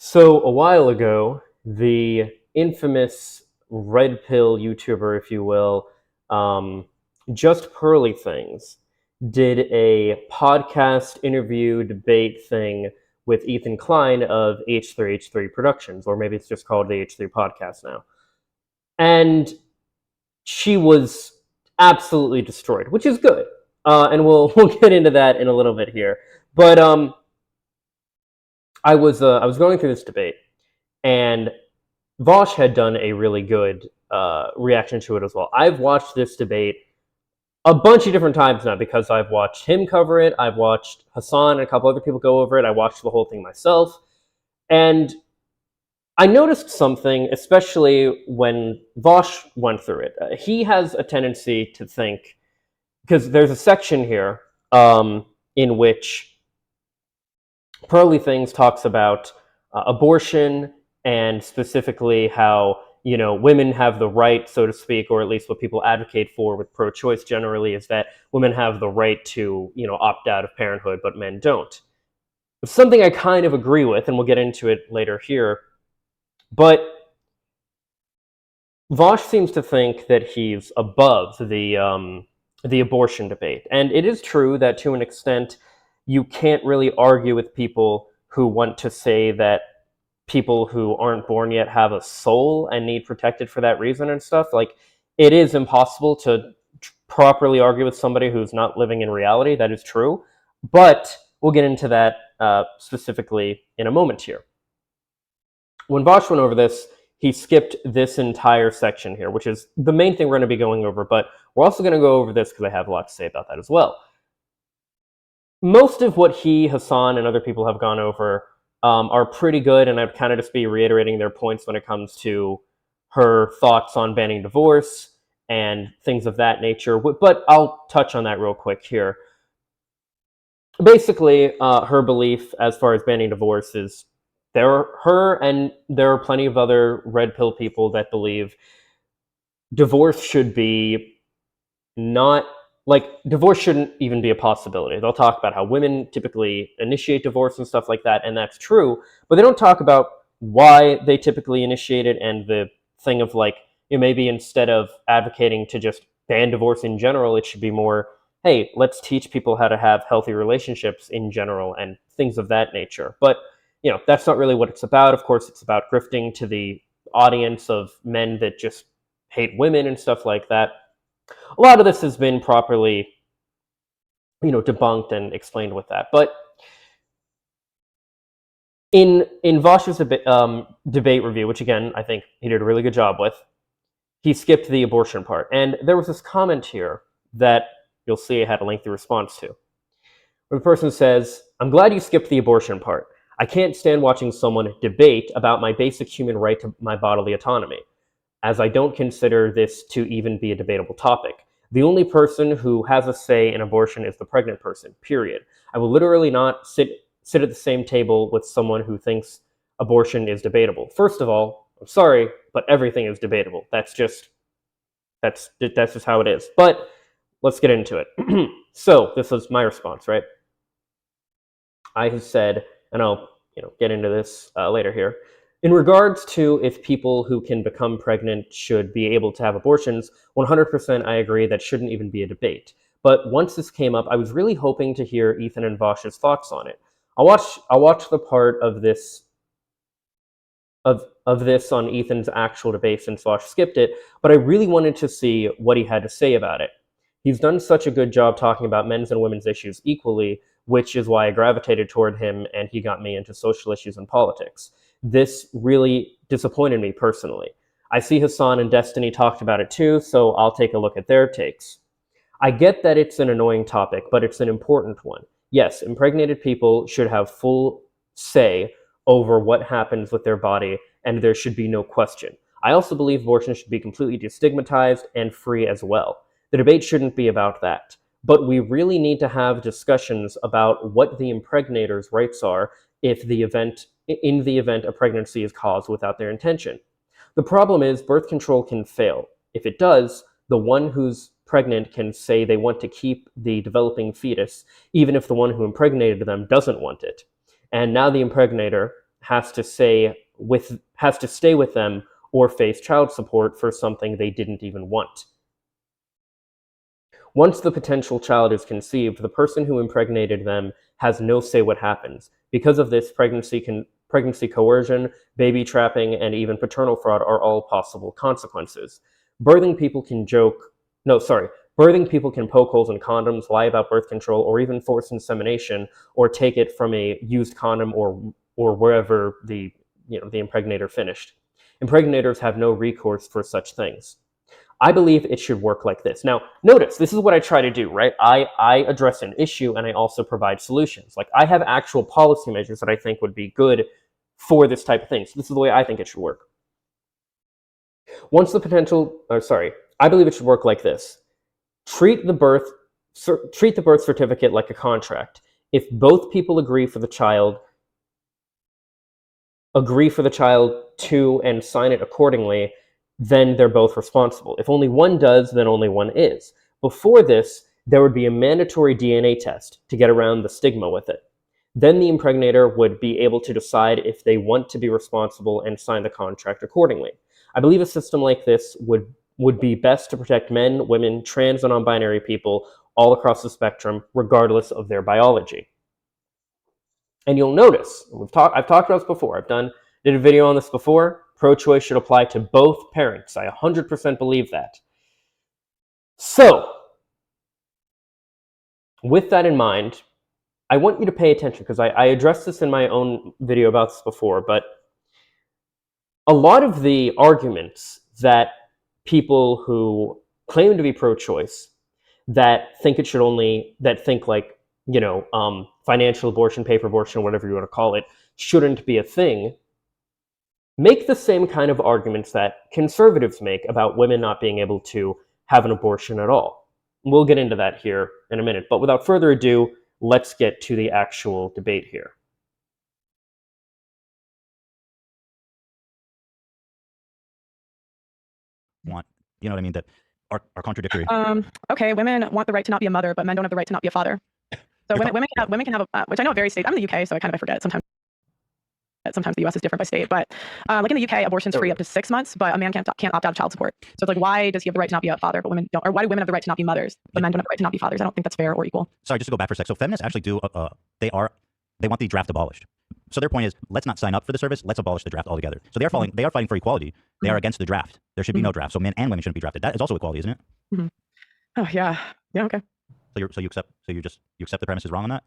So a while ago, the infamous red pill YouTuber, if you will, um, Just Pearly Things, did a podcast interview debate thing with Ethan Klein of H3H3 Productions, or maybe it's just called the H3 Podcast now. And she was absolutely destroyed, which is good. And we'll get into that in a little bit here. But I was going through this debate, and Vosh had done a really good reaction to it as well. I've watched this debate a bunch of different times now because I've watched him cover it. I've watched Hassan and a couple other people go over it. I watched the whole thing myself. And I noticed something, especially when Vosh went through it. He has a tendency to think, because there's a section here in which Pearly Things talks about abortion and specifically how women have the right, so to speak, or at least what people advocate for with pro-choice generally is that women have the right to opt out of parenthood, but men don't. It's something I kind of agree with, and we'll get into it later here. But Vosh seems to think that he's above the abortion debate, and it is true that to an extent you can't really argue with people who want to say that people who aren't born yet have a soul and need protected for that reason and stuff. Like, it is impossible to properly argue with somebody who's not living in reality. That is true, but we'll get into that specifically in a moment here. When Vosh went over this, he skipped this entire section here, which is the main thing we're going to be going over, but we're also going to go over this because I have a lot to say about that as well. Most of what he, Hassan, and other people have gone over are pretty good, and I'd kind of just be reiterating their points when it comes to her thoughts on banning divorce and things of that nature, but I'll touch on that real quick here. Basically, her belief as far as banning divorce is there are plenty of other red pill people that believe divorce should be not like divorce shouldn't even be a possibility. They'll talk about how women typically initiate divorce and stuff like that, and that's true, but they don't talk about why they typically initiate it and the thing of like, maybe instead of advocating to just ban divorce in general, it should be more, hey, let's teach people how to have healthy relationships in general and things of that nature. But that's not really what it's about. Of course, it's about grifting to the audience of men that just hate women and stuff like that. A lot of this has been properly, debunked and explained with that. But in Vosh's debate review, which again I think he did a really good job with, he skipped the abortion part, and there was this comment here that you'll see I had a lengthy response to, where the person says, "I'm glad you skipped the abortion part. I can't stand watching someone debate about my basic human right to my bodily autonomy, as I don't consider this to even be a debatable topic. The only person who has a say in abortion is the pregnant person, period. I will literally not sit at the same table with someone who thinks abortion is debatable. First of all, I'm sorry, but everything is debatable. That's just how it is. But let's get into it." So this was my response, right? I have said, and I'll get into this later here, in regards to if people who can become pregnant should be able to have abortions, 100% I agree that shouldn't even be a debate. But once this came up, I was really hoping to hear Ethan and Vosh's thoughts on it. I'll watch the part of this on Ethan's actual debate since Vosh skipped it, but I really wanted to see what he had to say about it. He's done such a good job talking about men's and women's issues equally, which is why I gravitated toward him and he got me into social issues and politics. This really disappointed me personally. I see Hassan and Destiny talked about it too, so I'll take a look at their takes. I get that it's an annoying topic, but it's an important one. Yes, impregnated people should have full say over what happens with their body, and there should be no question. I also believe abortion should be completely destigmatized and free as well. The debate shouldn't be about that. But we really need to have discussions about what the impregnator's rights are in the event a pregnancy is caused without their intention. The problem is birth control can fail. If it does, the one who's pregnant can say they want to keep the developing fetus, even if the one who impregnated them doesn't want it. And now the impregnator has to stay with them or face child support for something they didn't even want. Once the potential child is conceived, the person who impregnated them has no say what happens. Because of this, pregnancy coercion, baby trapping, and even paternal fraud are all possible consequences. Birthing people can birthing people can poke holes in condoms, lie about birth control, or even force insemination, or take it from a used condom or wherever the impregnator finished. Impregnators have no recourse for such things. I believe it should work like this. Now, notice, this is what I try to do, right? I address an issue and I also provide solutions. Like, I have actual policy measures that I think would be good for this type of thing. So this is the way I think it should work. I believe it should work like this. Treat the birth certificate like a contract. If both people agree for the child to and sign it accordingly, then they're both responsible. If only one does, then only one is. Before this, there would be a mandatory DNA test to get around the stigma with it. Then the impregnator would be able to decide if they want to be responsible and sign the contract accordingly. I believe a system like this would be best to protect men, women, trans and non-binary people all across the spectrum, regardless of their biology. And you'll notice, I've talked about this before, did a video on this before. Pro-choice should apply to both parents. I 100% believe that. So, with that in mind, I want you to pay attention, because I addressed this in my own video about this before, but a lot of the arguments that people who claim to be pro-choice, that think financial abortion, paper abortion, whatever you want to call it, shouldn't be a thing, make the same kind of arguments that conservatives make about women not being able to have an abortion at all. We'll get into that here in a minute, but without further ado, let's get to the actual debate here. You know what I mean? That are contradictory. Okay, women want the right to not be a mother, but men don't have the right to not be a father. So women can have which I know varies state. I'm in the UK, so I kind of forget sometimes. Sometimes the US is different by state, but like in the UK, abortion's free up to 6 months, but a man can't opt out of child support. So it's like, why does he have the right to not be a father, but women don't? Or why do women have the right to not be mothers, but men don't have the right to not be fathers? I don't think that's fair or equal. Sorry, just to go back for a sec. So feminists actually do. They want the draft abolished. So their point is, let's not sign up for the service. Let's abolish the draft altogether. So they are fighting for equality. They are against the draft. There should be no draft. So men and women shouldn't be drafted. That is also equality, isn't it? Oh yeah, okay. So you accept the premise is wrong on that?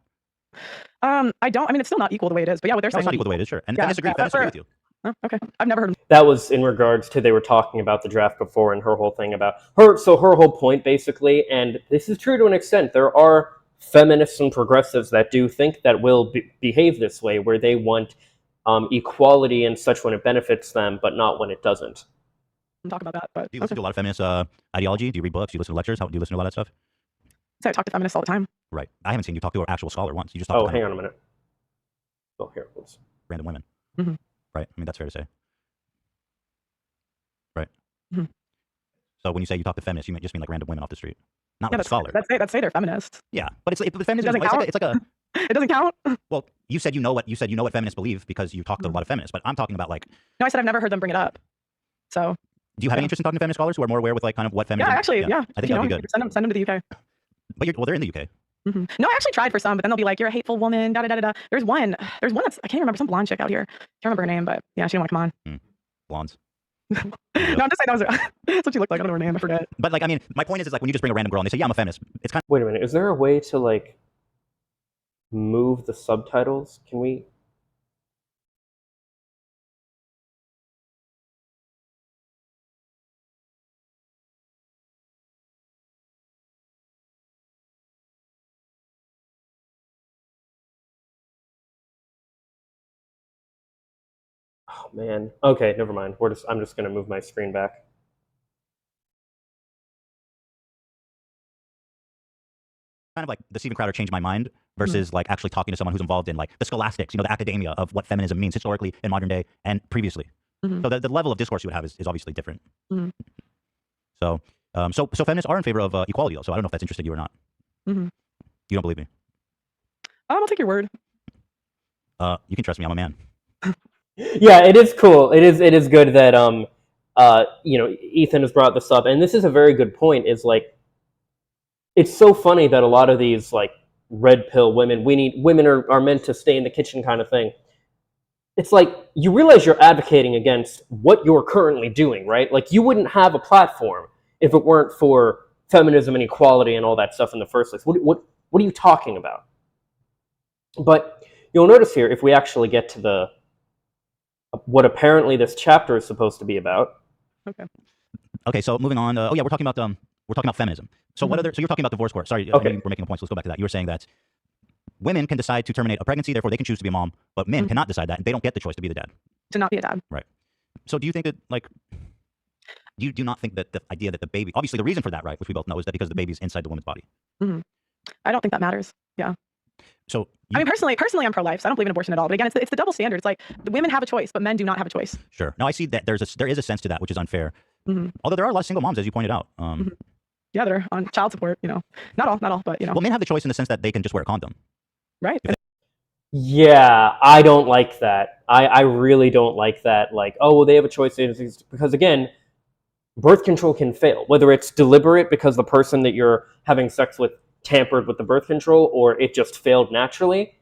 I don't. I mean, it's still not equal the way it is. But yeah, what they're saying. It's not equal the way it is, sure. And feminists agree with you. Oh, okay, I've never heard. That was in regards to, they were talking about the draft before, and her whole thing about her. So her whole point, basically, and this is true to an extent, there are feminists and progressives that do think that will behave this way, where they want equality and such when it benefits them, but not when it doesn't. Talk about that, but do you listen to a lot of feminist ideology? Do you read books? Do you listen to lectures? Do you listen to a lot of that stuff? So I talk to feminists all the time. Right. I haven't seen you talk to an actual scholar once. You just talk to hang on a minute. Oh, here, please. Random women. Right. I mean, that's fair to say. Right. So when you say you talk to feminists, you just mean like random women off the street, not like a scholar. Let's say they're feminists. Yeah, but feminism. It's like a. It doesn't count. Well, you said you know what feminists believe because you talk to a lot of feminists, but I'm talking about like. No, I said I've never heard them bring it up. So. Do you have any interest in talking to feminist scholars who are more aware with like kind of what feminism? Yeah, actually, yeah. I think that'd be good. Send them to the UK. But they're in the UK. No, I actually tried for some, but then they'll be like, "You're a hateful woman." Da da da da. There's one that's I can't remember, some blonde chick out here. Can't remember her name, but yeah, she didn't want to come on. Blondes. No, I'm just saying that's what she looked like. I don't know her name. I forget. But like, I mean, my point is like when you just bring a random girl and they say, "Yeah, I'm a feminist," it's kind of. Wait a minute. Is there a way to like move the subtitles? Can we? Oh man. Okay, never mind. I'm just gonna move my screen back. Kind of like the Steven Crowder changed my mind versus like actually talking to someone who's involved in like the scholastics, the academia of what feminism means historically in modern day and previously. So the level of discourse you would have is obviously different. So feminists are in favor of equality, though. So I don't know if that's interesting you or not. You don't believe me? I'll take your word. You can trust me. I'm a man. Yeah, it is cool. It is good that Ethan has brought this up, and this is a very good point. Is like it's so funny that a lot of these like red pill women, women are meant to stay in the kitchen kind of thing. It's like you realize you're advocating against what you're currently doing, right? Like you wouldn't have a platform if it weren't for feminism and equality and all that stuff in the first place. What are you talking about? But you'll notice here, if we actually get to the what apparently this chapter is supposed to be about. Okay, so moving on. Oh yeah, we're talking about feminism. So what other? So you're talking about divorce court. Sorry, Okay. we're making a point. So let's go back to that. You were saying that women can decide to terminate a pregnancy, therefore they can choose to be a mom, but men cannot decide that, and they don't get the choice to be the dad. To not be a dad. Right. So do you think that like? Do you not think that the idea that the baby, obviously the reason for that, right, which we both know, is that because the baby's inside the woman's body. I don't think that matters. Yeah. So I mean, personally, I'm pro-life, so I don't believe in abortion at all. But again, it's the double standard. It's like the women have a choice, but men do not have a choice. Sure. Now I see that there is a sense to that, which is unfair. Although there are a lot of single moms, as you pointed out. Yeah, they're on child support. Not all, but Well, men have the choice in the sense that they can just wear a condom. Right. Yeah, I don't like that. I really don't like that. Like, oh, well, they have a choice because again, birth control can fail, whether it's deliberate because the person that you're having sex with tampered with the birth control or it just failed naturally.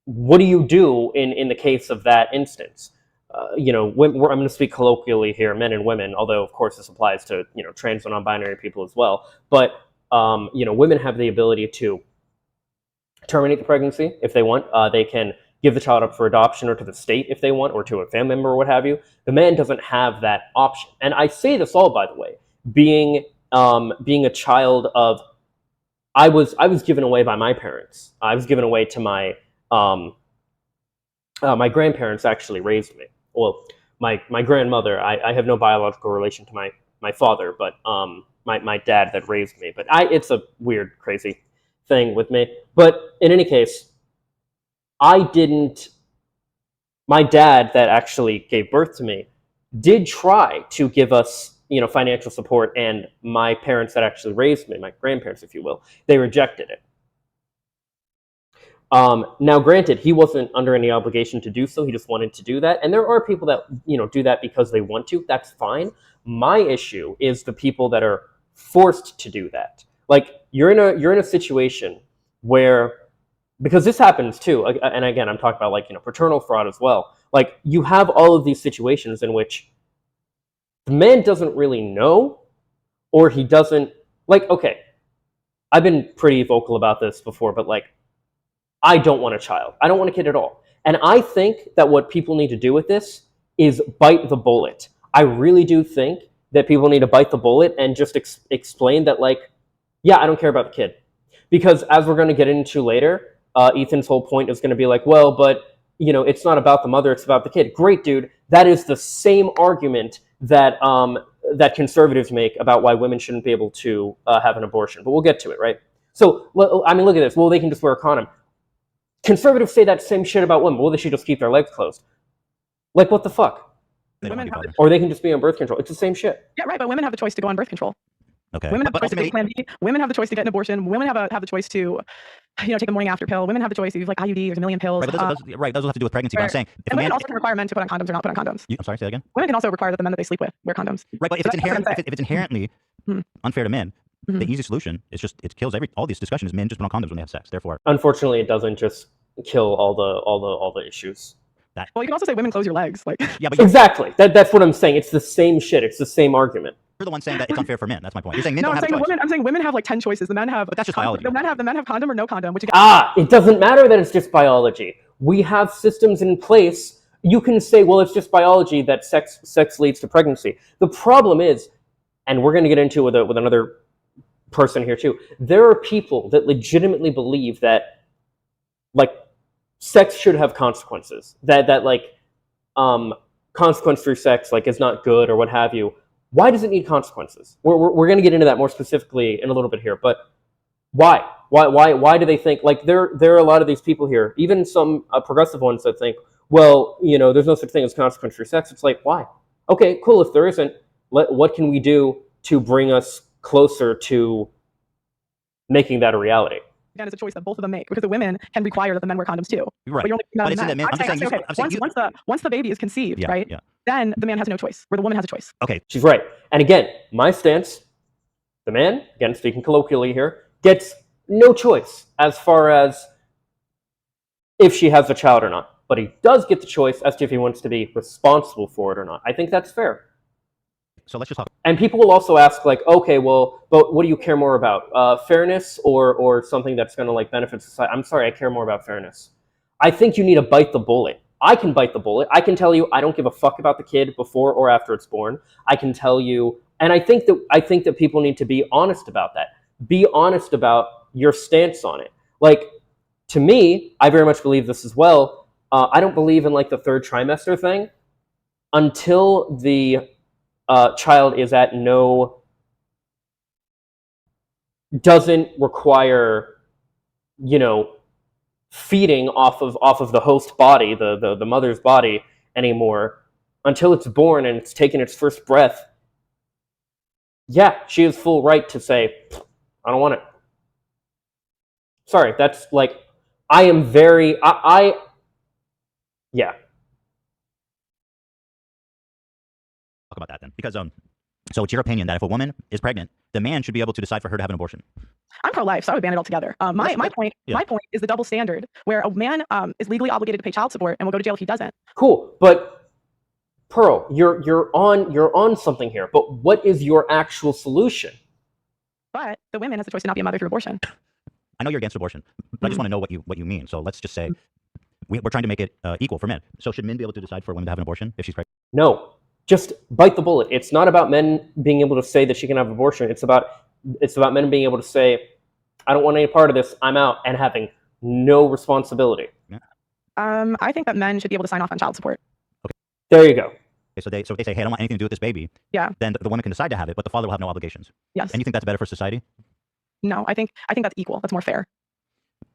What do you do in the case of that instance? I'm going to speak colloquially here, men and women, although of course this applies to trans and non-binary people as well. But women have the ability to terminate the pregnancy if they want. They can give the child up for adoption or to the state if they want, or to a family member or what have you. The man doesn't have that option. And I say this all, by the way, being a child of, I was given away by my parents. I was given away to my my grandparents actually raised me. Well, my grandmother. I have no biological relation to my father, but my dad that raised me. But it's a weird, crazy thing with me. But in any case, my dad that actually gave birth to me did try to give us, financial support, and my parents that actually raised me, my grandparents, if you will, they rejected it. Now, granted, he wasn't under any obligation to do so. He just wanted to do that. And there are people that, do that because they want to. That's fine. My issue is the people that are forced to do that. Like, you're in a situation where, because this happens too, and again, I'm talking about like, paternal fraud as well. Like, you have all of these situations in which the man doesn't really know, or he doesn't, like, okay, I've been pretty vocal about this before, but like, I don't want a child. I don't want a kid at all. And I think that what people need to do with this is bite the bullet. I really do think that people need to bite the bullet and just explain that, like, yeah, I don't care about the kid. Because as we're going to get into later, Ethan's whole point is going to be like, well, but, it's not about the mother, it's about the kid. Great, dude. That is the same argument that that conservatives make about why women shouldn't be able to have an abortion. But we'll get to it, right? So, I mean, look at this. Well, they can just wear a condom. Conservatives say that same shit about women. Well, they should just keep their legs closed. Like, what the fuck? Or they can just be on birth control. It's the same shit. Yeah, right. But women have the choice to go on birth control. Okay. Women have the choice to take Plan B. Women have the choice to get an abortion. Women have the choice to, take a morning after pill. Women have the choice to use like IUD. There's a million pills. Right, but those have to do with pregnancy. But I'm saying, if and women also can require men to put on condoms or not put on condoms. I'm sorry, say that again. Women can also require that the men that they sleep with wear condoms. Right, but if it's inherently unfair to men, the easy solution is just it kills all these discussions. Men just put on condoms when they have sex. Therefore, unfortunately, it doesn't just kill all the issues. Well, you can also say women close your legs, like. Yeah, but exactly. That's what I'm saying. It's the same shit. It's the same argument. You're the one saying that it's unfair for men. That's my point. You're saying men don't have a choice. I'm saying women have like 10 choices. The men have. But that's just biology. The men have condom or no condom, which it doesn't matter that it's just biology. We have systems in place. You can say, well, it's just biology that sex leads to pregnancy. The problem is, and we're going to get into it with another person here too. There are people that legitimately believe that, like, sex should have consequences. That like, consequence-free sex like is not good or what have you. Why does it need consequences? We're going to get into that more specifically in a little bit here, but why? Why do they think, like, there are a lot of these people here, even some progressive ones that think, well, there's no such thing as consequence-free sex. It's like, why? Okay, cool. If there isn't, what can we do to bring us closer to making that a reality? again, is a choice that both of them make, because the women can require that the men wear condoms too. Right. But you're only But it's in the men. I'm just saying. okay, I'm saying once the baby is conceived, Yeah, right? yeah. Then the man has no choice, where the woman has a choice. Okay. She's right. And again, my stance, the man, again speaking colloquially here, gets no choice as far as if she has a child or not. But he does get the choice as to if he wants to be responsible for it or not. I think that's fair. So let's just talk. And people will also ask, like, okay, well, but what do you care more about? Fairness or something that's going to like benefit society? I'm sorry, I care more about fairness. I think you need to bite the bullet. I can bite the bullet. I can tell you I don't give a fuck about the kid before or after it's born. I can tell you, and I think that people need to be honest about that. Be honest about your stance on it. Like, to me, I very much believe this as well. I don't believe in like the third trimester thing until the child is at no, doesn't require, you know, feeding off of the host body, the mother's body anymore, until it's born and it's taken its first breath. Yeah, she has full right to say, I don't want it. Sorry, that's like, I am very, yeah. Talk about that then, because so it's your opinion that if a woman is pregnant, the man should be able to decide for her to have an abortion. I'm pro-life, so I would ban it altogether. My point is the double standard, where a man is legally obligated to pay child support and will go to jail if he doesn't. Cool, but Pearl, you're on something here. But what is your actual solution? But the woman has the choice to not be a mother through abortion. I know you're against abortion, but I just want to know what you mean. So let's just say we're trying to make it equal for men. So should men be able to decide for a woman to have an abortion if she's pregnant? No, just bite the bullet. It's not about men being able to say that she can have an abortion. It's about men being able to say, I don't want any part of this. I'm out, and having no responsibility. Yeah. I think that men should be able to sign off on child support. Okay. There you go. Okay, so if they say, hey, I don't want anything to do with this baby. Yeah. Then the woman can decide to have it, but the father will have no obligations. Yes. And you think that's better for society? No, I think that's equal. That's more fair.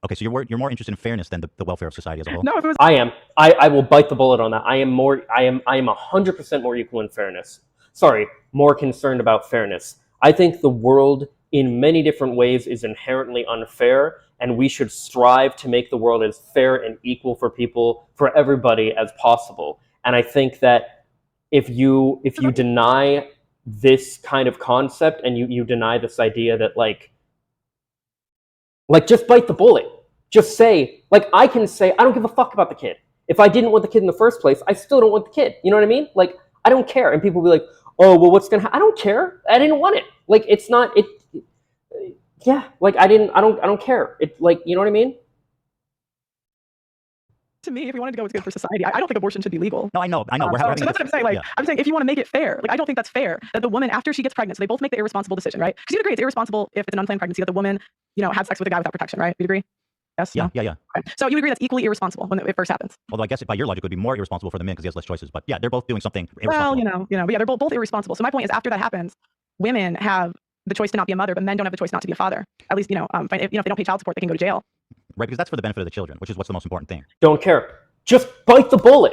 Okay, so you're more interested in fairness than the welfare of society as a whole. No, if it was. I am. I will bite the bullet on that. I am 100% more equal in fairness. Sorry, more concerned about fairness. I think the world in many different ways is inherently unfair, and we should strive to make the world as fair and equal for people, for everybody as possible. And I think that if you deny this kind of concept and you deny this idea that like just bite the bullet. Just say, like, I can say, I don't give a fuck about the kid. If I didn't want the kid in the first place, I still don't want the kid. You know what I mean? Like, I don't care. And people will be like, oh, well, what's going to happen? I don't care. I didn't want it. Like, it's not, yeah, like, I don't care. It, like, you know what I mean? To me, if we wanted to go, it's good for society. I don't think abortion should be legal. No, I know. So that's what I'm saying. Like, I'm saying if you want to make it fair, like, I don't think that's fair that the woman, after she gets pregnant, so they both make the irresponsible decision, right? Because you'd agree it's irresponsible if it's an unplanned pregnancy that the woman, had sex with a guy without protection, right? You'd agree? Yes? Yeah, no? yeah. Okay. So you agree that's equally irresponsible when it first happens? Although I guess by your logic, it would be more irresponsible for the men because he has less choices. But yeah, they're both doing something irresponsible. Well, but yeah, they're both irresponsible. So my point is, after that happens, women have the choice to not be a mother, but men don't have the choice not to be a father. At least, if they don't pay child support, they can go to jail. Right, because that's for the benefit of the children, which is what's the most important thing. Don't care. Just bite the bullet.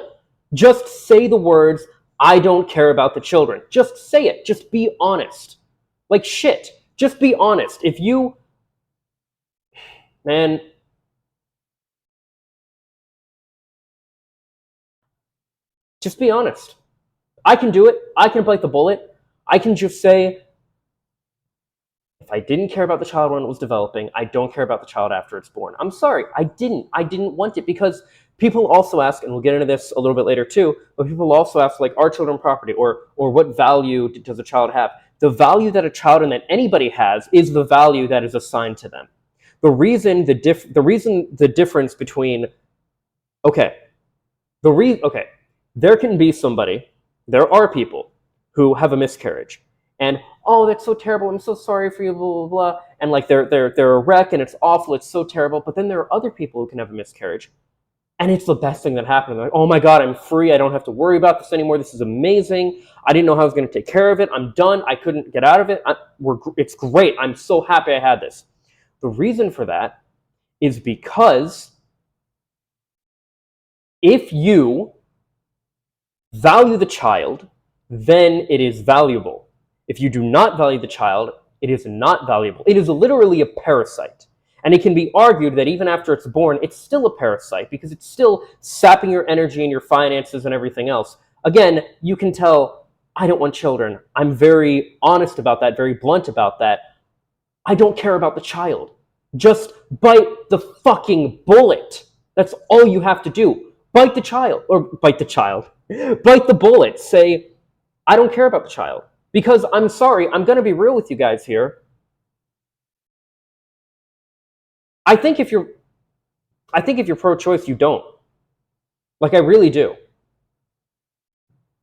Just say the words, I don't care about the children. Just say it. Just be honest. Like shit. Just be honest. If you... Man... Just be honest. I can do it. I can bite the bullet. I can just say, if I didn't care about the child when it was developing, I don't care about the child after it's born. I'm sorry. I didn't want it, because people also ask, and we'll get into this a little bit later too, but people also ask, like, are children property, or what value does a child have? The value that a child and that anybody has is the value that is assigned to them. The reason the difference between, there can be somebody, there are people who have a miscarriage, and oh, that's so terrible, I'm so sorry for you, blah, blah, blah, and like they're a wreck and it's awful, it's so terrible. But then there are other people who can have a miscarriage, and it's the best thing that happened. They're like, oh my God, I'm free, I don't have to worry about this anymore, this is amazing, I didn't know how I was going to take care of it, I'm done, I couldn't get out of it, it's great, I'm so happy I had this. The reason for that is because if you value the child, then it is valuable. If you do not value the child, it is not valuable. It is literally a parasite. And it can be argued that even after it's born, it's still a parasite because it's still sapping your energy and your finances and everything else. Again, you can tell, I don't want children. I'm very honest about that, very blunt about that. I don't care about the child. Just bite the fucking bullet. That's all you have to do. Bite the child, or bite the child. Bite the bullet. Say, I don't care about the child. Because I'm sorry, I'm going to be real with you guys here. I think if you're pro-choice, you don't. Like, I really do.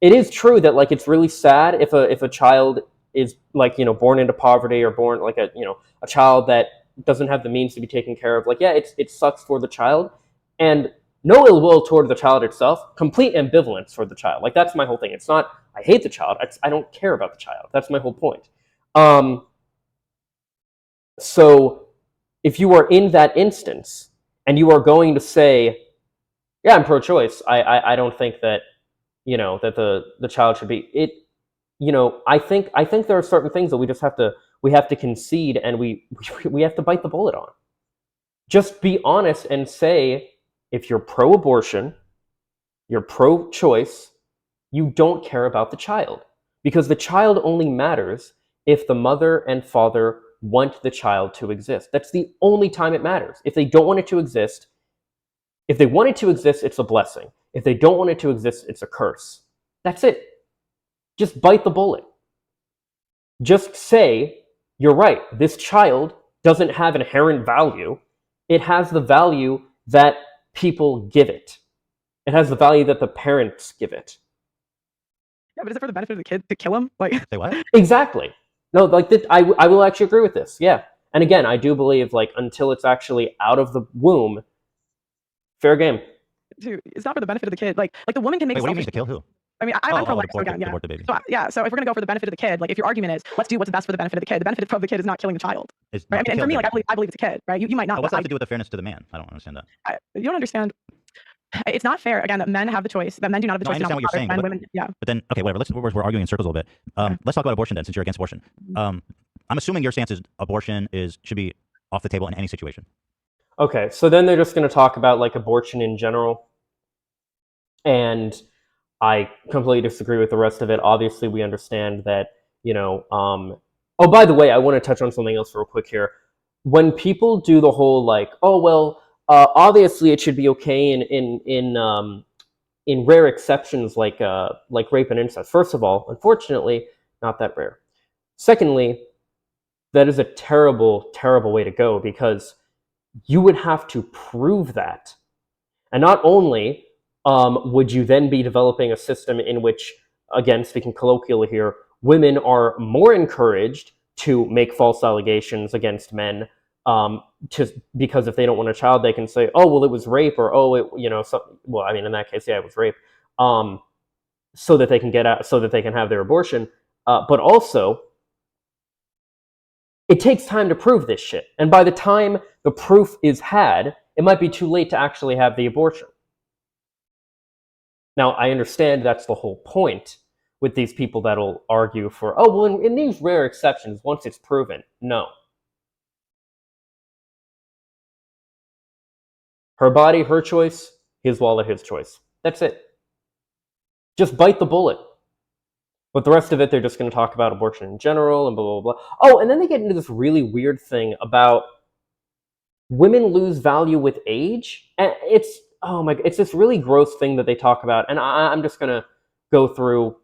It is true that, like, it's really sad if a child is, like, you know, born into poverty, or born like a child that doesn't have the means to be taken care of. Like, yeah, it sucks for the child, and no ill will toward the child itself. Complete ambivalence for the child. Like, that's my whole thing. It's not I hate the child. I don't care about the child. That's my whole point. So if you are in that instance and you are going to say, yeah, I'm pro-choice, I don't think that, you know, that the child should be it. You know, I think there are certain things that we just have to concede, and we have to bite the bullet on. Just be honest and say, if you're pro-abortion, you're pro-choice, you don't care about the child, because the child only matters if the mother and father want the child to exist. That's the only time it matters. If they don't want it to exist, if they want it to exist, it's a blessing. If they don't want it to exist, it's a curse. That's it. Just bite the bullet. Just say, you're right, this child doesn't have inherent value. It has the value that people give it. It has the value that the parents give it. Yeah, but is it for the benefit of the kid to kill him? Like, Say what? Exactly. No, like this, I will actually agree with this. Yeah. And again, I do believe, like, until it's actually out of the womb, fair game. dude, it's not for the benefit of the kid. Like the woman can make Wait, a what do you mean selfish. to kill who? I mean, I'm pro-life, so abort again, yeah. abort the baby. So yeah, so if we're gonna go for the benefit of the kid, like if your argument is let's do what's best for the benefit of the kid, the benefit of the kid is not killing the child, It's right? not I mean, and to for me, kill like them. I believe it's a kid, right? You might not. But what's but that have to do with the fairness to the man? I don't understand that. you don't understand. It's not fair. Again, that men have the choice. That men do not have the No, I choice. understand what you're saying, Men, but- women, yeah. But then, okay, whatever. We're arguing in circles a little bit. Okay. Let's talk about abortion then, since you're against abortion. I'm assuming your stance is abortion should be off the table in any situation. Okay, so then they're just going to talk about, like, abortion in general. And I completely disagree with the rest of it. Obviously, we understand that, you know, oh, by the way, I want to touch on something else real quick here. When people do the whole, like, oh, well, obviously it should be okay in rare exceptions like rape and incest. First of all, unfortunately, not that rare. Secondly, that is a terrible, terrible way to go, because you would have to prove that. And not only would you then be developing a system in which, again, speaking colloquially here, women are more encouraged to make false allegations against men, because if they don't want a child, they can say, oh, well, it was rape, or, oh, it, you know, well, I mean, in that case, yeah, it was rape, so that they can get out, so that they can have their abortion. But also, it takes time to prove this shit. And by the time the proof is had, it might be too late to actually have the abortion. Now, I understand that's the whole point with these people that'll argue for, oh, well, in these rare exceptions, once it's proven. No. Her body, her choice, his wallet, his choice. That's it. Just bite the bullet. But the rest of it, they're just going to talk about abortion in general and blah, blah, blah. Oh, and then they get into this really weird thing about women lose value with age. And it's, oh my, it's this really gross thing that they talk about. And I'm just going to go through.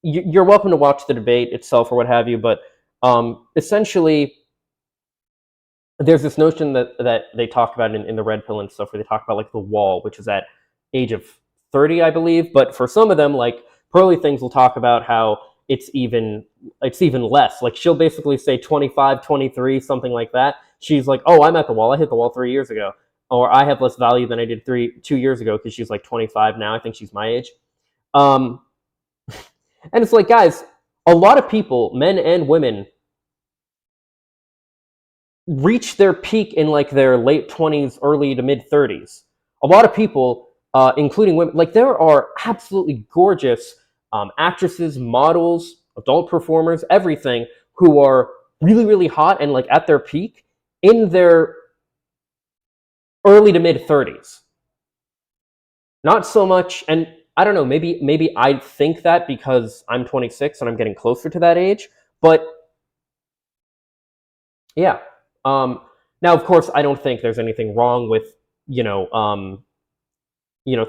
You're welcome to watch the debate itself or what have you, but essentially, there's this notion that they talk about in the red pill and stuff, where they talk about, like, the wall, which is at age of 30, I believe. But for some of them, like, Pearly Things will talk about how it's even less. Like, she'll basically say 25, 23, something like that. She's like, oh, I'm at the wall. I hit the wall 3 years ago. Or I have less value than I did 2 years ago, because she's like 25 now. I think she's my age. And it's like, guys, a lot of people, men and women, reach their peak in, like, their late 20s, early to mid 30s. A lot of people, including women, like, there are absolutely gorgeous actresses, models, adult performers, everything, who are really, really hot and, like, at their peak in their early to mid 30s. Not so much, and I don't know, maybe I think that because I'm 26 and I'm getting closer to that age, but yeah. Now, of course, I don't think there's anything wrong with,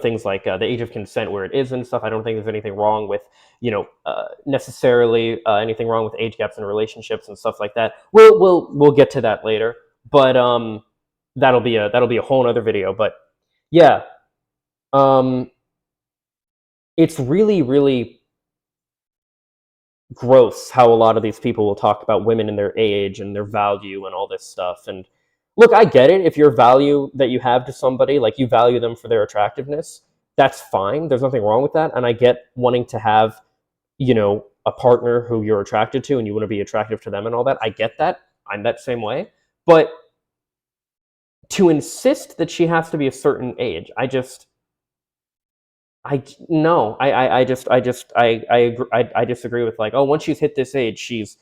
things like the age of consent where it is and stuff. I don't think there's anything wrong with, necessarily anything wrong with age gaps in relationships and stuff like that. We'll get to that later, but that'll be a whole other video. But yeah, it's really, really gross how a lot of these people will talk about women and their age and their value and all this stuff. And look, I get it. If your value that you have to somebody, like you value them for their attractiveness, that's fine. There's nothing wrong with that. And I get wanting to have, a partner who you're attracted to and you want to be attractive to them and all that. I get that. I'm that same way. But to insist that she has to be a certain age, I no, I disagree with, like, oh, once she's hit this age, she's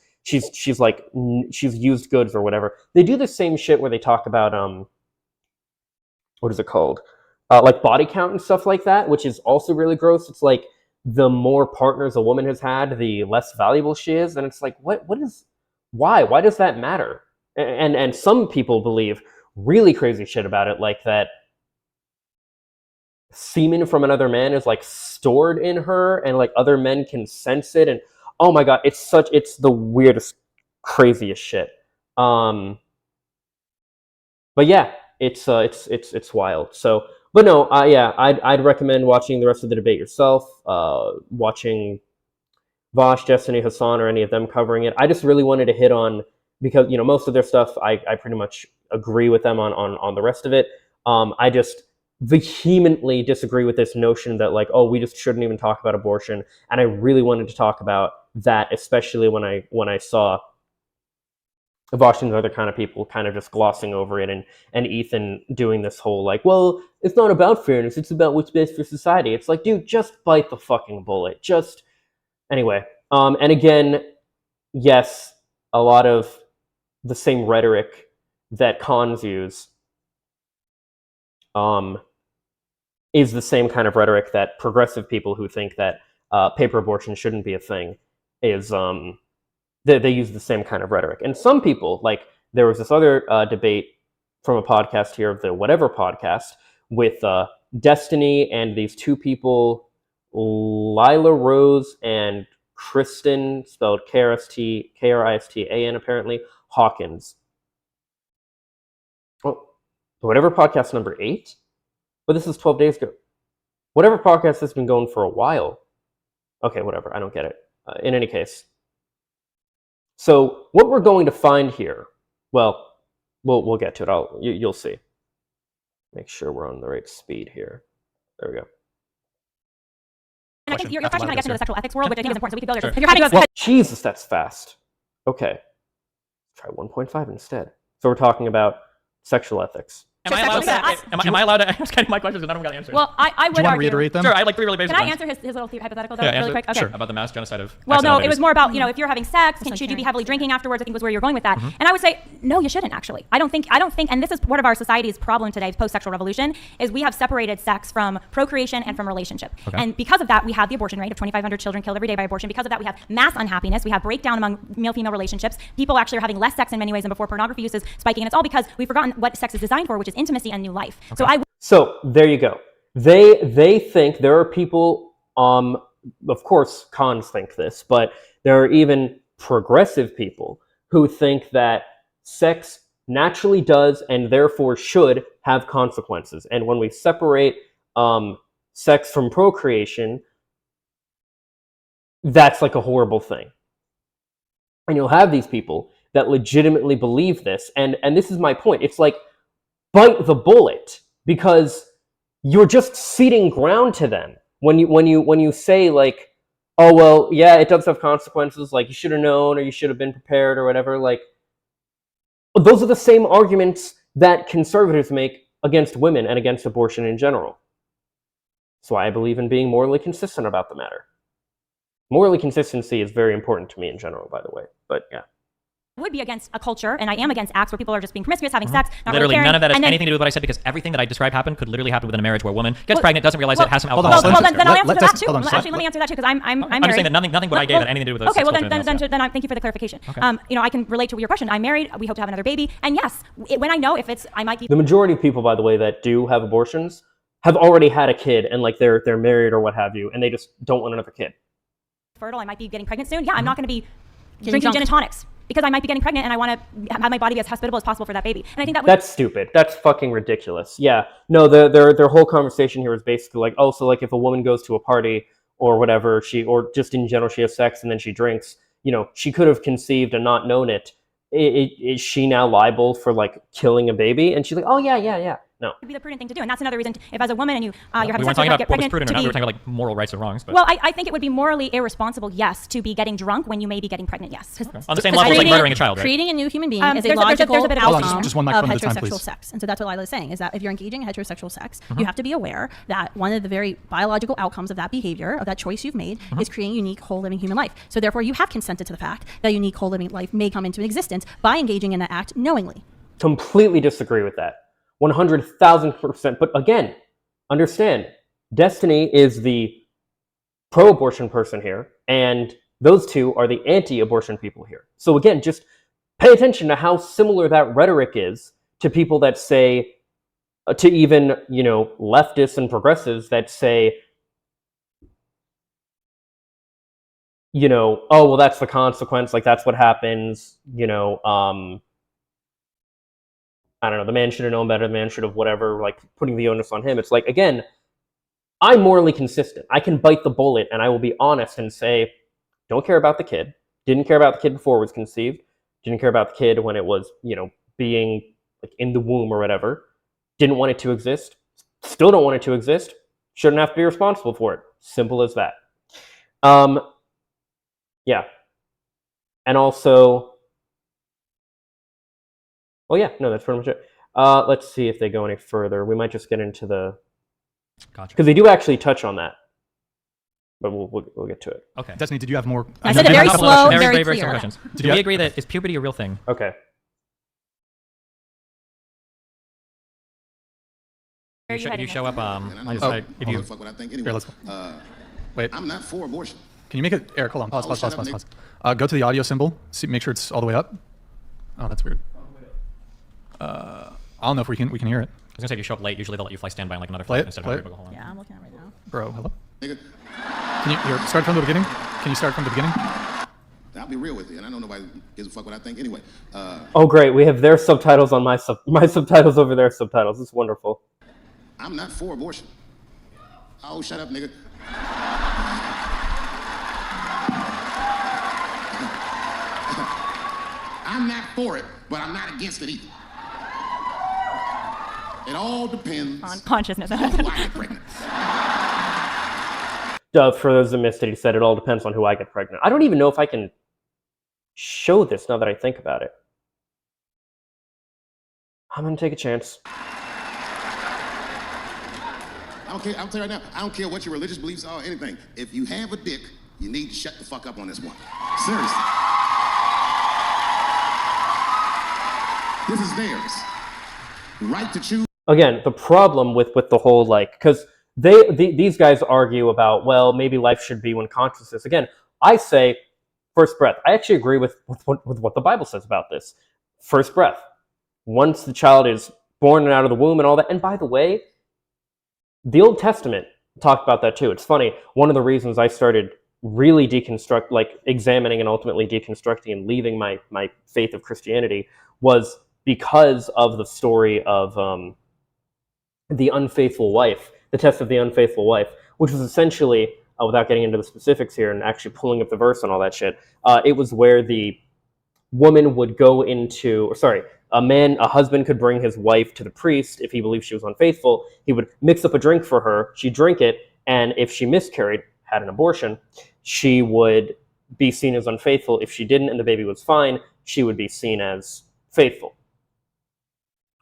like she's used goods or whatever. They do the same shit where they talk about what is it called, like body count and stuff like that, which is also really gross. It's like the more partners a woman has had, the less valuable she is, and it's like why does that matter? And some people believe really crazy shit about it, like that semen from another man is like stored in her and like other men can sense it, and oh my god, it's the weirdest, craziest shit. But yeah, it's wild. So, but no, yeah, I'd recommend watching the rest of the debate yourself, watching Vosh, Destiny, Hassan, or any of them covering it. I just really wanted to hit on, because most of their stuff I pretty much agree with them on the rest of it. I just vehemently disagree with this notion that, like, oh, we just shouldn't even talk about abortion. And I really wanted to talk about that, especially when I saw Vosh and other kind of people kind of just glossing over it, and Ethan doing this whole, like, well, it's not about fairness, it's about what's best for society. It's like, dude, just bite the fucking bullet. Just anyway. And again, yes, a lot of the same rhetoric that cons use is the same kind of rhetoric that progressive people who think that paper abortion shouldn't be a thing is they use the same kind of rhetoric. And some people, like, there was this other debate from a podcast here, the Whatever podcast, with Destiny and these two people, Lila Rose and Kristen, spelled Kristan, apparently, Hawkins. Oh, Whatever podcast number 8? But this is 12 days ago. Whatever podcast has been going for a while. Okay, whatever. I don't get it. In any case. So what we're going to find here, well, we'll get to it. You'll see. Make sure we're on the right speed here. There we go. And I think your question kind of gets into the sexual ethics world, which I think is important. So we could go there. Sure. If you're having Well, Jesus, that's fast. Okay. Try 1.5 instead. So we're talking about sexual ethics. Am I allowed to ask any of my questions and I don't got answers? Well, I would Do you want to argue. reiterate them? Sure, I had like 3 really basic Can I ones. answer his little hypothetical though, Yeah, really answer, quick? Okay. Sure. About the mass genocide of Well, no, accidental it was babies. more about, if you're having sex, should you be heavily drinking afterwards? I think was where you're going with that. And I would say, no, you shouldn't actually. I don't think, and this is part of our society's problem today, post-sexual revolution, is we have separated sex from procreation and from relationship. Okay. And because of that, we have the abortion rate of 2,500 children killed every day by abortion. Because of that, we have mass unhappiness. We have breakdown among male-female relationships. People actually are having less sex in many ways than before. Pornography use is spiking, and it's all because we've forgotten what sex is designed for, which is intimacy and new life. Okay. So there you go. They think, there are people, of course cons think this, but there are even progressive people who think that sex naturally does and therefore should have consequences. And when we separate sex from procreation, that's like a horrible thing. And you'll have these people that legitimately believe this. And this is my point. It's like, bite the bullet, because you're just ceding ground to them when you say, like, oh, well, yeah, it does have consequences, like you should have known or you should have been prepared or whatever. Like, those are the same arguments that conservatives make against women and against abortion in general. That's why I believe in being morally consistent about the matter. Morally consistency is very important to me in general, by the way. But yeah. would be against a culture, and I am against acts where people are just being promiscuous, having sex, not Literally, really caring. none of that has And then- anything to do with what I said, because everything that I described happened could literally happen within a marriage where a woman gets pregnant, doesn't realize it has some hold alcohol. on, Well, then I'll answer let's that just- too. hold on, Actually, let me answer that too, because I'm I'm just married. saying that nothing what I gave had anything to do with Okay, well culture then, or anything else. thank you for the clarification. Okay. You know, I can relate to your question. I'm married. We hope to have another baby, and yes, when I know if it's, I might be The majority of people, by the way, that do have abortions have already had a kid, and like they're married or what have you, and they just don't want another kid. fertile. I might be getting pregnant soon. Yeah, I'm not going to be Getting drinking drunk. gin and tonics because I might be getting pregnant, and I want to have my body be as hospitable as possible for that baby. And I think that would That's stupid. That's fucking ridiculous. Yeah. No, their whole conversation here is basically like, oh, so like if a woman goes to a party or whatever, or just in general she has sex and then she drinks, you know, she could have conceived and not known it. Is she now liable for like killing a baby? And she's like, oh yeah. No. would be the prudent thing to do, and that's another reason. If as a woman and you're We having weren't sex, talking you about get what was pregnant, prudent or to not. We be, were talking about like moral rights or wrongs. But well, I think it would be morally irresponsible, yes, to be getting drunk when you may be getting pregnant, yes. on the same level as like murdering a child, right? Creating a new human being is a there's a logical bit of Hold on, outcome just one of microphone at a time, heterosexual please. sex. And so that's what Lila is saying, is that if you're engaging in heterosexual sex, you have to be aware that one of the very biological outcomes of that behavior, of that choice you've made, is creating a unique, whole living human life. So therefore, you have consented to the fact that a unique, whole living life may come into existence by engaging in that act knowingly. Completely disagree with that. 100,000%. But again, understand, Destiny is the pro-abortion person here, and those two are the anti-abortion people here. So again, just pay attention to how similar that rhetoric is to people that say, to even, you know, leftists and progressives that say, you know, oh, well, that's the consequence, like that's what happens, you know, I don't know, the man should have known better, the man should have whatever, like putting the onus on him. It's like, again, I'm morally consistent. I can bite the bullet and I will be honest and say, don't care about the kid. Didn't care about the kid before it was conceived. Didn't care about the kid when it was, you know, being like in the womb or whatever. Didn't want it to exist. Still don't want it to exist. Shouldn't have to be responsible for it. Simple as that. Yeah. And also, well, yeah, no, that's pretty much it. Let's see if they go any further. We might just get into the... Gotcha. Because they do actually touch on that. But we'll get to it. Okay. Destiny, did you have more? I said it did very have a couple slow, questions? very very clear. simple questions. Did Do you- we agree that is puberty a real thing? Okay. Where are you You heading show up. And I know Oh, fuck if you fuck what I think anyway. Here, let's wait. I'm not for abortion. Can you make it, Eric? Hold on. Pause. Oh, Pause. shut Pause. up, Pause. Pause. Go to the audio symbol. See, make sure it's all the way up. Oh, that's weird. I don't know if we can hear it. I was gonna say if you show up late, usually they'll let you fly standby on like another Play flight it, instead of play having it. to go home. Yeah, I'm looking at it right now. Bro, hello. Nigga, Can you here, start from the beginning? Can you start from the beginning? I'll be real with you, and I know nobody gives a fuck what I think anyway. Oh, great. We have their subtitles on my subtitles over their subtitles. It's wonderful. I'm not for abortion. Oh, shut up, nigga. I'm not for it, but I'm not against it either. It all depends on consciousness. on who I get pregnant. For those that missed it, he said it all depends on who I get pregnant. I don't even know if I can show this now that I think about it. I'm gonna take a chance. I don't care. I'll tell you right now. I don't care what your religious beliefs are or anything. If you have a dick, you need to shut the fuck up on this one. Seriously. This is theirs. Right to choose. Again, the problem with the whole, like, because these guys argue about, well, maybe life should be when consciousness. Again, I say first breath. I actually agree with what the Bible says about this. First breath. Once the child is born and out of the womb and all that. And by the way, the Old Testament talked about that too. It's funny. One of the reasons I started really examining and ultimately deconstructing and leaving my faith of Christianity was because of the story of the unfaithful wife, the test of the unfaithful wife, which was essentially, without getting into the specifics here and actually pulling up the verse and all that shit, it was where the woman would go into, a husband could bring his wife to the priest if he believed she was unfaithful. He would mix up a drink for her, she'd drink it, and if she miscarried, had an abortion, she would be seen as unfaithful. If she didn't and the baby was fine, she would be seen as faithful.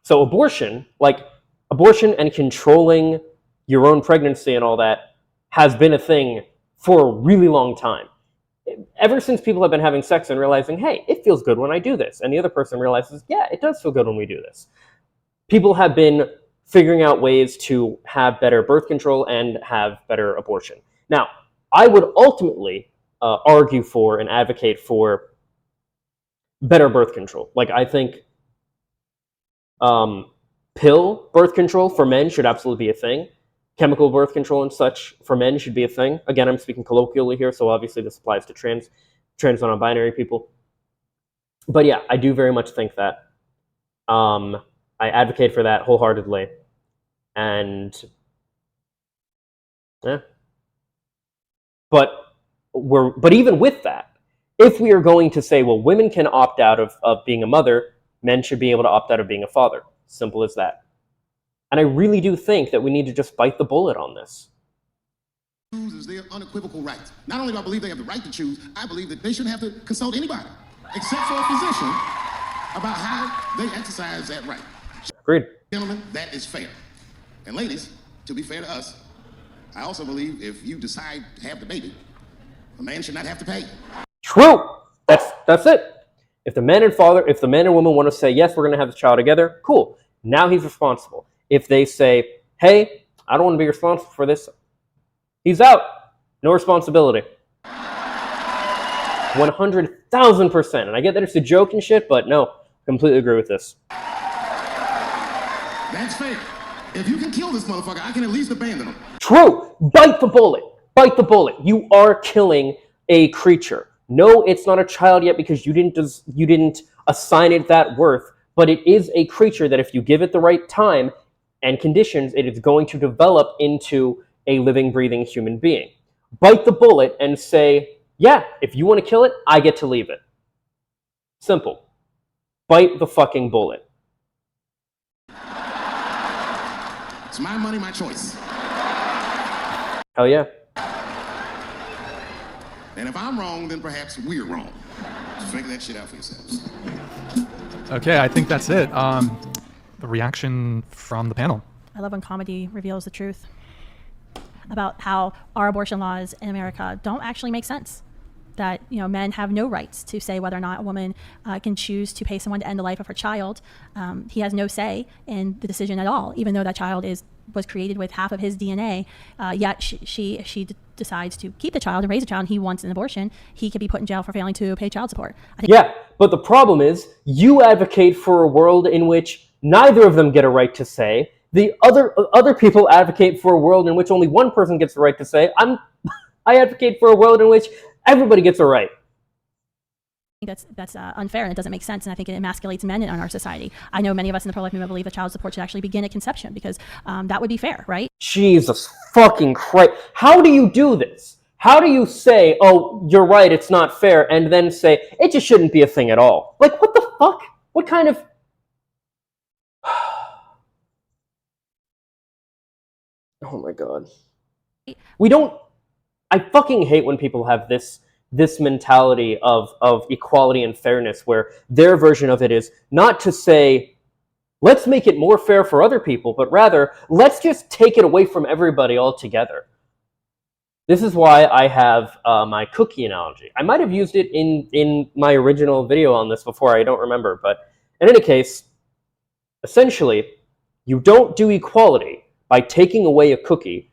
So abortion and controlling your own pregnancy and all that has been a thing for a really long time. ever since people have been having sex and realizing, hey, it feels good when I do this, and the other person realizes, yeah, it does feel good when we do this, people have been figuring out ways to have better birth control and have better abortion. Now, I would ultimately argue for and advocate for better birth control. Like, I think pill birth control for men should absolutely be a thing. Chemical birth control and such for men should be a thing. Again, I'm speaking colloquially here, so obviously this applies to trans and non-binary people. But yeah, I do very much think that. I advocate for that wholeheartedly. And yeah. But even with that, if we are going to say, well, women can opt out of being a mother, men should be able to opt out of being a father. Simple as that. And I really do think that we need to just bite the bullet on this. Choose is their unequivocal right. Not only do I believe they have the right to choose, I believe that they shouldn't have to consult anybody, except for a physician, about how they exercise that right. Agreed. Gentlemen, that is fair. And ladies, to be fair to us, I also believe if you decide to have the baby, a man should not have to pay. True. That's it. If the man and woman want to say, yes, we're going to have this child together, cool. Now he's responsible. If they say, hey, I don't want to be responsible for this, he's out. No responsibility. 100,000%. And I get that it's a joke and shit, but no, completely agree with this. That's fair. If you can kill this motherfucker, I can at least abandon him. True. Bite the bullet. Bite the bullet. You are killing a creature. No, it's not a child yet because you didn't assign it that worth, but it is a creature that if you give it the right time and conditions, it is going to develop into a living, breathing human being. Bite the bullet and say, yeah, if you want to kill it, I get to leave it. Simple. Bite the fucking bullet. It's my money, my choice. Hell yeah. And if I'm wrong, then perhaps we're wrong. Just figure that shit out for yourselves. Okay, I think that's it. The reaction from the panel. I love when comedy reveals the truth about how our abortion laws in America don't actually make sense. That men have no rights to say whether or not a woman can choose to pay someone to end the life of her child. He has no say in the decision at all, even though that child was created with half of his DNA. Yet she decides to keep the child and raise a child, and he wants an abortion. He could be put in jail for failing to pay child support. Yeah, but the problem is you advocate for a world in which neither of them get a right to say. The other people advocate for a world in which only one person gets the right to say. I advocate for a world in which everybody gets a right. That's unfair, and it doesn't make sense, and I think it emasculates men in our society. I know many of us in the pro-life movement believe that child support should actually begin at conception because that would be fair, right? Jesus fucking Christ. How do you do this? How do you say, oh, you're right, it's not fair, and then say, it just shouldn't be a thing at all? Like, what the fuck? What kind of... Oh my god. I fucking hate when people have this mentality of equality and fairness where their version of it is not to say, let's make it more fair for other people, but rather, let's just take it away from everybody altogether. This is why I have my cookie analogy. I might have used it in my original video on this before, I don't remember, but in any case, essentially, you don't do equality by taking away a cookie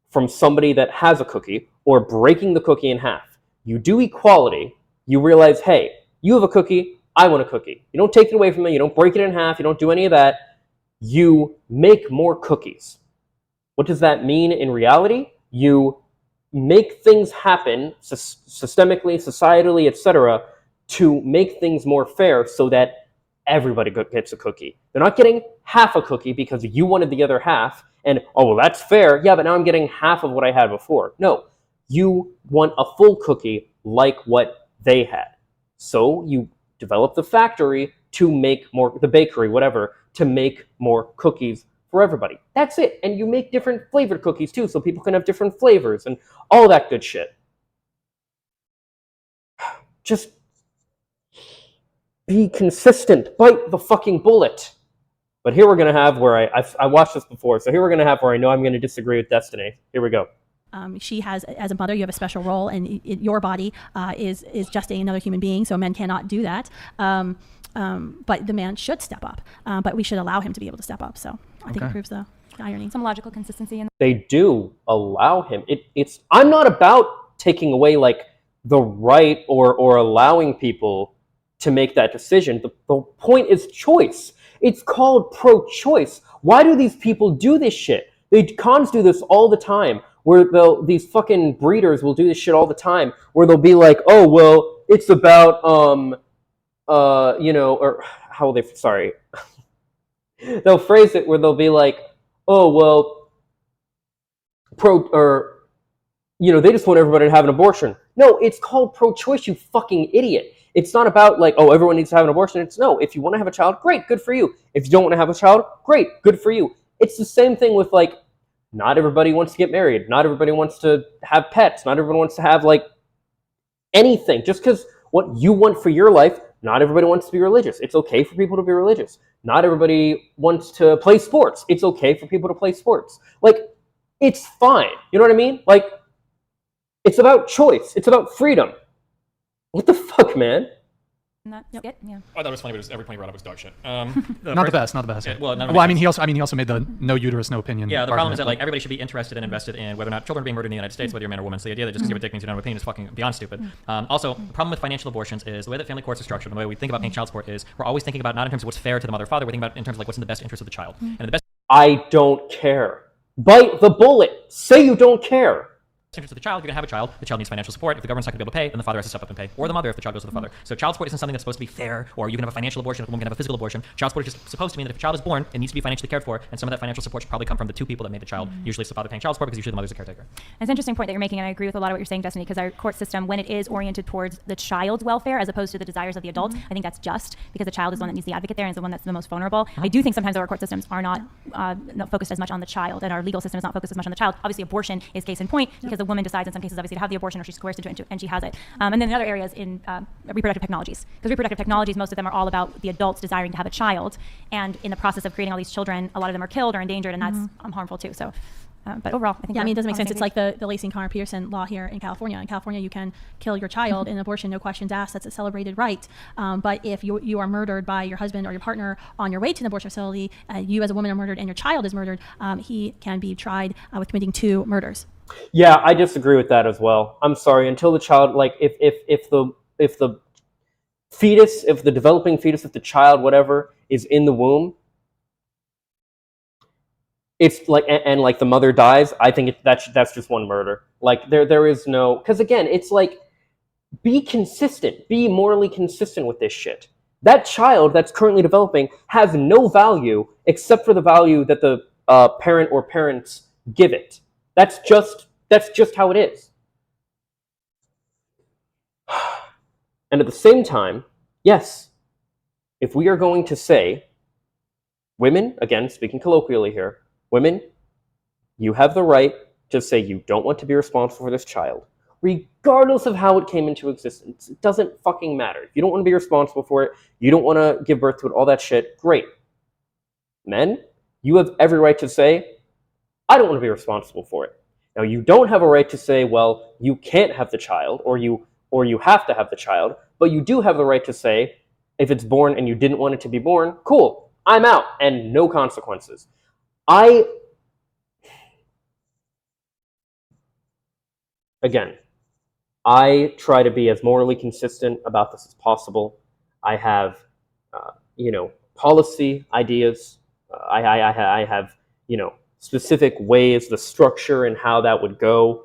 from somebody that has a cookie or breaking the cookie in half. You do equality, you realize, hey, you have a cookie, I want a cookie. You don't take it away from me, you don't break it in half, you don't do any of that. You make more cookies. What does that mean in reality? You make things happen systemically, societally, etc., to make things more fair so that everybody gets a cookie. They're not getting half a cookie because you wanted the other half, and, oh, well, that's fair. Yeah, but now I'm getting half of what I had before. No, you want a full cookie like what they had. So you develop the factory to make more, the bakery, whatever, to make more cookies for everybody. That's it. And you make different flavored cookies too, so people can have different flavors and all that good shit. Just be consistent. Bite the fucking bullet. But here we're going to have where I watched this before, so here we're going to have where I know I'm going to disagree with Destiny. Here we go. She has, as a mother, you have a special role, and your body is just another human being, so men cannot do that. But the man should step up, but we should allow him to be able to step up. So I think it proves the irony. Some logical consistency in They do allow him. It's I'm not about taking away like the right or allowing people to make that decision. The point is choice. It's called pro-choice. Why do these people do this shit? Cons do this all the time, where these fucking breeders will do this shit all the time, where they'll be like, oh, well, it's about, or how will they, sorry. They'll phrase it where they'll be like, oh, well, they just want everybody to have an abortion. No, it's called pro-choice, you fucking idiot. It's not about like, oh, everyone needs to have an abortion. It's no, if you want to have a child, great, good for you. If you don't want to have a child, great, good for you. It's the same thing with like, not everybody wants to get married. Not everybody wants to have pets. Not everyone wants to have like anything. Just because what you want for your life, not everybody wants to be religious. It's okay for people to be religious. Not everybody wants to play sports. It's okay for people to play sports. Like, it's fine. You know what I mean? Like, it's about choice. It's about freedom. What the fuck, man? that. Yep. Yeah. I thought it was funny, but every point he brought up was dog shit. Not the best. Yeah, well, I mean, he also made the no uterus, no opinion. Yeah, the problem is that like everybody should be interested and invested in whether or not children are being murdered in the United States, whether you're a man or woman. So the idea that just because you have a dick means you don't have an opinion is fucking beyond stupid. Also, the problem with financial abortions is the way that family courts are structured, and the way we think about paying child support is we're always thinking about not in terms of what's fair to the mother or father, we're thinking about in terms of like what's in the best interest of the child. And the best I don't care. Bite the bullet. Say you don't care. interest of the child, you're going to have a child. The child needs financial support. If the government's not going to be able to pay, then the father has to step up and pay. Or the mother if the child goes to the father. So child support isn't something that's supposed to be fair, or you can have a financial abortion if a woman can have a physical abortion. Child support is just supposed to mean that if a child is born, it needs to be financially cared for, and some of that financial support should probably come from the two people that made the child. Usually it's the father paying child support because usually the mother's a caretaker. It's an interesting point that you're making, and I agree with a lot of what you're saying, Destiny, because our court system, when it is oriented towards the child's welfare as opposed to the desires of the adult, I think that's just because the child is the one that needs the advocate there and is the one that's the most vulnerable. I do think sometimes our court systems are not focused as much on the child, and our legal system is not focused as much on the child. Obviously, abortion is case in point because the woman decides in some cases obviously to have the abortion, or she's coerced into it, and she has it. And then in other areas in reproductive technologies, because reproductive technologies, most of them are all about the adults desiring to have a child, and in the process of creating all these children, a lot of them are killed or endangered, and that's harmful too. So, but overall, I think it doesn't make sense. It's like the Lacey Connor Pearson law here in California. In California, you can kill your child in abortion, no questions asked. That's a celebrated right. But if you are murdered by your husband or your partner on your way to an abortion facility, you as a woman are murdered and your child is murdered, he can be tried with committing 2 murders. Yeah, I disagree with that as well. I'm sorry. Until the child, like, if the fetus, if the developing fetus, if the child, whatever, is in the womb, it's like, and like the mother dies, I think that's just one murder. Like there is no, because again, it's like, be consistent, be morally consistent with this shit. That child that's currently developing has no value except for the value that the parent or parents give it. That's just how it is. And at the same time, yes, if we are going to say, women, again, speaking colloquially here, women, you have the right to say you don't want to be responsible for this child, regardless of how it came into existence. It doesn't fucking matter. If you don't want to be responsible for it, you don't want to give birth to it, all that shit, great. Men, you have every right to say, I don't want to be responsible for it. Now, you don't have a right to say, well, you can't have the child, or you have to have the child, but you do have the right to say, if it's born and you didn't want it to be born, cool, I'm out, and no consequences. Again, I try to be as morally consistent about this as possible. I have, policy ideas. I have, specific ways, the structure and how that would go.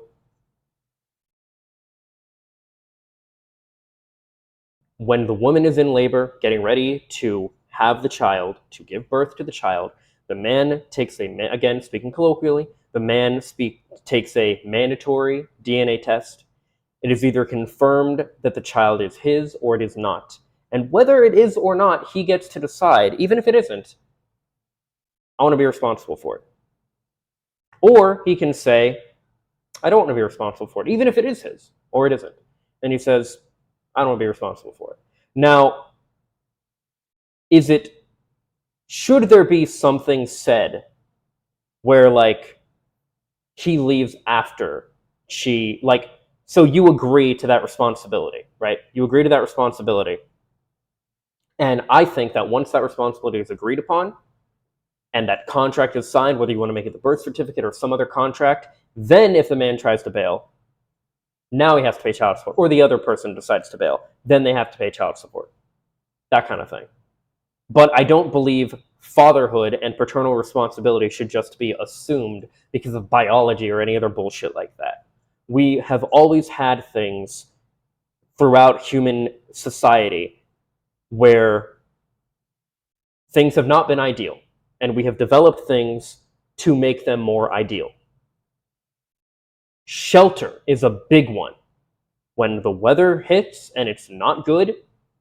When the woman is in labor, getting ready to have the child, to give birth to the child, the man takes again, speaking colloquially, the man takes a mandatory DNA test. It is either confirmed that the child is his or it is not. And whether it is or not, he gets to decide, even if it isn't, I want to be responsible for it. Or he can say, I don't want to be responsible for it, even if it is his, or it isn't. And he says, I don't want to be responsible for it. Now, should there be something said where, like, he leaves after so you agree to that responsibility, right? You agree to that responsibility. And I think that once that responsibility is agreed upon and that contract is signed, whether you want to make it the birth certificate or some other contract, then if the man tries to bail, now he has to pay child support, or the other person decides to bail, then they have to pay child support. That kind of thing. But I don't believe fatherhood and paternal responsibility should just be assumed because of biology or any other bullshit like that. We have always had things throughout human society where things have not been ideal, and we have developed things to make them more ideal. Shelter is a big one. When the weather hits and it's not good,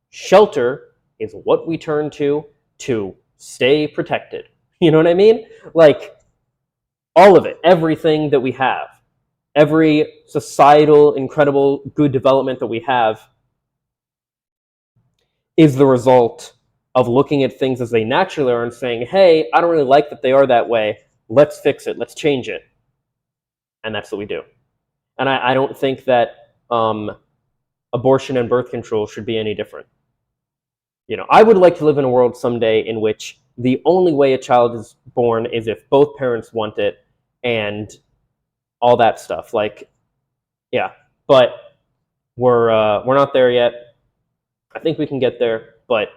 shelter is what we turn to stay protected. You know what I mean? Like, all of it, everything that we have, every societal, incredible, good development that we have is the result of looking at things as they naturally are and saying, hey, I don't really like that they are that way. Let's fix it. Let's change it. And that's what we do. And I don't think that abortion and birth control should be any different. You know, I would like to live in a world someday in which the only way a child is born is if both parents want it and all that stuff. Like, yeah, but we're not there yet. I think we can get there, but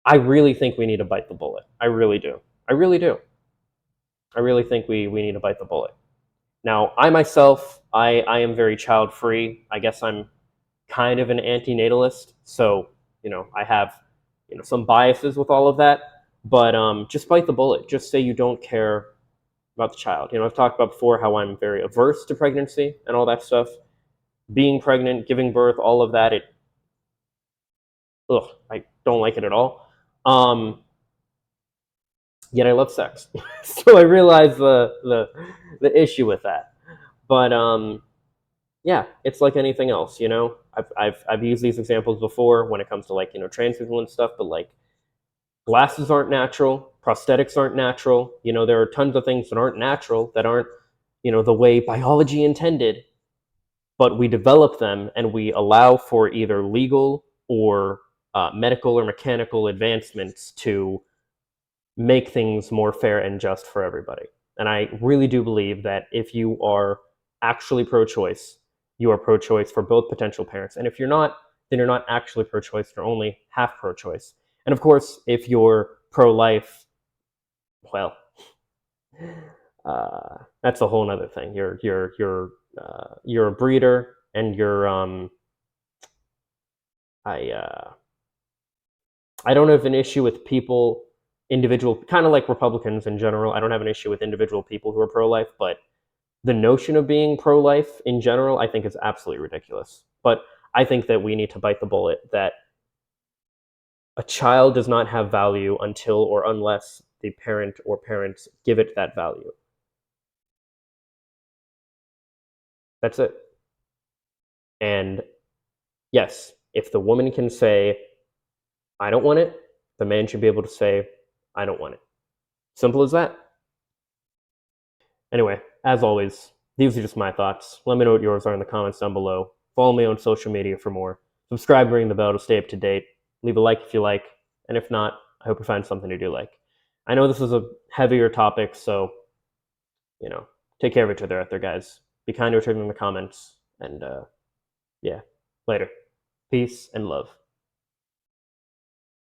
I really think we need to bite the bullet. I really do. I really do. I really think we need to bite the bullet. Now, I myself, I am very child-free. I guess I'm kind of an antinatalist, so, you know, I have, you know, some biases with all of that, but just bite the bullet. Just say you don't care about the child. You know, I've talked about before how I'm very averse to pregnancy and all that stuff. Being pregnant, giving birth, all of that, I don't like it at all. Yet I love sex. So I realize the issue with that. But yeah, it's like anything else, you know. I've used these examples before when it comes to, like, you know, trans people and stuff, but like, glasses aren't natural, prosthetics aren't natural. You know, there are tons of things that aren't natural, that aren't, you know, the way biology intended, but we develop them and we allow for either legal or medical or mechanical advancements to make things more fair and just for everybody. And I really do believe that if you are actually pro-choice, you are pro-choice for both potential parents. And if you're not, then you're not actually pro-choice, you're only half pro-choice. And of course, if you're pro-life, well, that's a whole other thing. You're a breeder, and you're I don't have an issue with people, individual, kind of like Republicans in general. I don't have an issue with individual people who are pro-life, but the notion of being pro-life in general, I think, is absolutely ridiculous. But I think that we need to bite the bullet that a child does not have value until or unless the parent or parents give it that value. That's it. And yes, if the woman can say, I don't want it, the man should be able to say, I don't want it. Simple as that. Anyway, as always, these are just my thoughts. Let me know what yours are in the comments down below. Follow me on social media for more. Subscribe, ring the bell to stay up to date. Leave a like if you like, and if not, I hope you find something you do like. I know this is a heavier topic, so, you know, take care of each other out there, guys. Be kind to each other in the comments, and yeah, later. Peace and love.